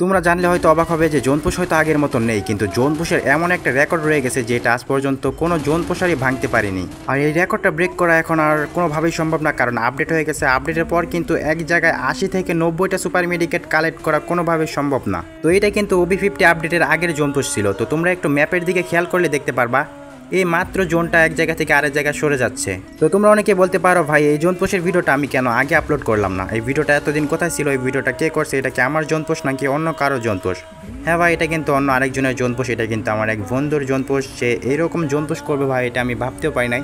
তোমরা জানলে হয়তো অবাক হবে যে জোন পুশ হয়তো আগের মতো নেই, কিন্তু জোন পুশের এমন একটা রেকর্ড রয়ে গেছে যেটা আজ পর্যন্ত কোনো জোন পুশারই ভাঙতে পারেনি। আর এই রেকর্ডটা ব্রেক করা এখন আর কোনোভাবেই সম্ভব না, কারণ আপডেট হয়ে গেছে। আপডেটের পর কিন্তু এক জায়গায় 80 থেকে 90টা সুপার মেডিকেট কালেক্ট করা কোনোভাবেই সম্ভব না। তো এটা কিন্তু OB50 আপডেটের আগের জোন পুশ ছিল। তো তোমরা একটু ম্যাপের দিকে খেয়াল করলে দেখতে পারবা এই মাত্র জোনটা এক জায়গা থেকে আরেক জায়গায় সরে যাচ্ছে। তো তোমরা অনেকে বলতে পারো ভাই এই জোন পোস্টের ভিডিওটা আমি কেন আগে আপলোড করলাম না, এই ভিডিওটা এতদিন কোথায় ছিল, এই ভিডিওটা কে করছে, এটা কি আমার জোন পোস্ট নাকি অন্য কারো জোন পোস্ট? হ্যাঁ ভাই, এটা কিন্তু অন্য আরেকজনের জোন পোস্ট, এটা কিন্তু আমার এক বন্ধুর জোন পোস্ট। সে এরকম জোন পোস্ট করবে ভাই এটা আমি ভাবতেও পারি নাই।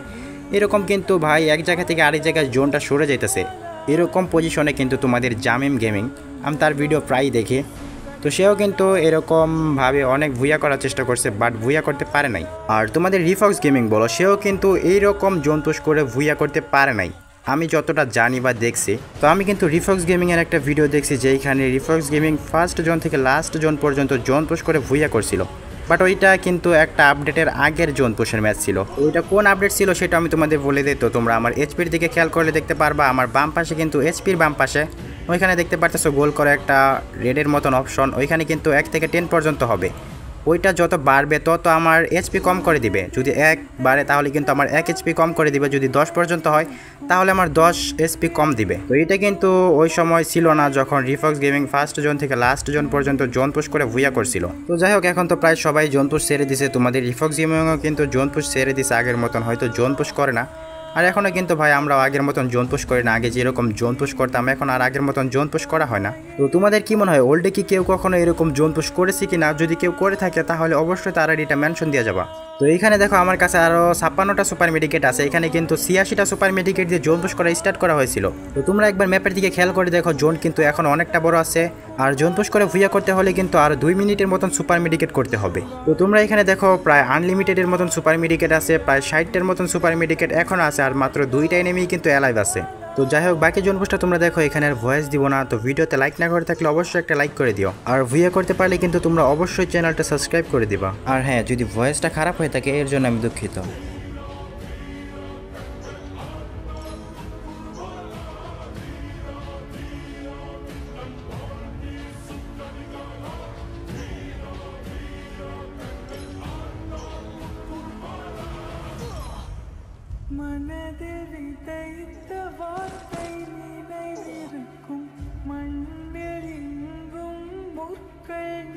এরকম কিন্তু ভাই এক জায়গা থেকে আরেক জায়গায় জোনটা সরে যেতেছে, এরকম পজিশনে কিন্তু তোমাদের জামিম গেমিং, আমি তার ভিডিও প্রায় দেখি। তো সেও কিন্তু এরকমভাবে অনেক ভুইয়া করার চেষ্টা করছে, বাট ভুইয়া করতে পারে নাই। আর তোমাদের রিফক্স গেমিং বলো, সেও কিন্তু এইরকম জন্তুষ করে ভুইয়া করতে পারে নাই আমি যতটা জানি বা দেখছি। তো আমি কিন্তু রিফক্স গেমিংয়ের একটা ভিডিও দেখছি যেইখানে রিফক্স গেমিং ফার্স্ট জোন থেকে লাস্ট জোন পর্যন্ত জন্তুষ করে ভুইয়া করছিল, বাট ওইটা কিন্তু একটা আপডেটের আগের জোন পুশের ম্যাচ ছিল। ওইটা কোন আপডেট ছিল সেটা আমি তোমাদের বলে দিই। তো তোমরা আমার এইচপির দিকে খেয়াল করলে দেখতে পারবা আমার বাম পাশে কিন্তু এইচপির বাম পাশে ওইখানে দেখতে পারতেছো গোল করে একটা রেডের মতন অপশন, ওইখানে কিন্তু 1 থেকে 10 পর্যন্ত হবে। ওইটা যত বাড়বে তত আমার এইচপি কম করে দিবে। যদি 1 বাড়ে তাহলে কিন্তু আমার 1 এইচপি কম করে দিবে, যদি 10 পর্যন্ত হয় তাহলে আমার 10 এইচপি কম দিবে। তো এটা কিন্তু ওই সময় ছিল না যখন রিফক্স গেমিং ফার্স্ট জোন থেকে লাস্ট জোন পর্যন্ত জোন পুশ করে ভুইয়া করছিল। তো যাই হোক, এখন তো প্রায় সবাই জোন পুশ ছেড়ে দিছে, তোমাদের রিফক্স গেমিংও কিন্তু জোন পুশ ছেড়ে দিছে আগের মতন, হয়তো জোন পুশ করে না। আর এখনও কিন্তু ভাই আমরাও আগের মতন জোন পুশ করি না, আগে যেরকম জোন পুশ করতাম এখন আর আগের মতন জোন পুশ করা হয় না। তো তোমাদের কি মনে হয় ওল্ডে কি কেউ কখনো এরকম জোন পুশ করেছে কি না? যদি কেউ করে থাকে তাহলে অবশ্যই তারা এটা মেনশন দিয়ে যাবা। তো এইখানে দেখো আমার কাছে আরও 56টা সুপার মেডিকেট আছে, এখানে কিন্তু 86টা সুপার মেডিকেট দিয়ে জোন পুশ করা স্টার্ট করা হয়েছিল। তো তোমরা একবার ম্যাপের দিকে খেয়াল করে দেখো জোন কিন্তু এখন অনেকটা বড় আছে, আর জোন পুশ করে ভুইয়া করতে হলে কিন্তু আর 2 মিনিটের মতন সুপার মেডিকেট করতে হবে। তো তোমরা এখানে দেখো প্রায় আনলিমিটেডের মতন সুপার মেডিকেট আছে, প্রায় 60টার মতন সুপার মেডিকেট এখন আছে, আর মাত্র 2টা এনিমি কিন্তু অ্যালাইভ আছে। তো যাই হোক, বাকি জোন পুশটা তোমরা দেখো, এখানে আর ভয়েস দিব না। তো ভিডিওতে লাইক না করে থাকলে অবশ্যই একটা লাইক করে দিও, আর ভুইয়া করতে পারলে কিন্তু তোমরা অবশ্যই চ্যানেলটা সাবস্ক্রাইব করে দিবা। আর হ্যাঁ, যদি ভয়েসটা খারাপ হয়ে থাকে এর জন্য আমি দুঃখিত। மனதில் விதைத்த வார்த்தை நினைவிருக்கும் மண்ணில் எங்கும் முற்கள்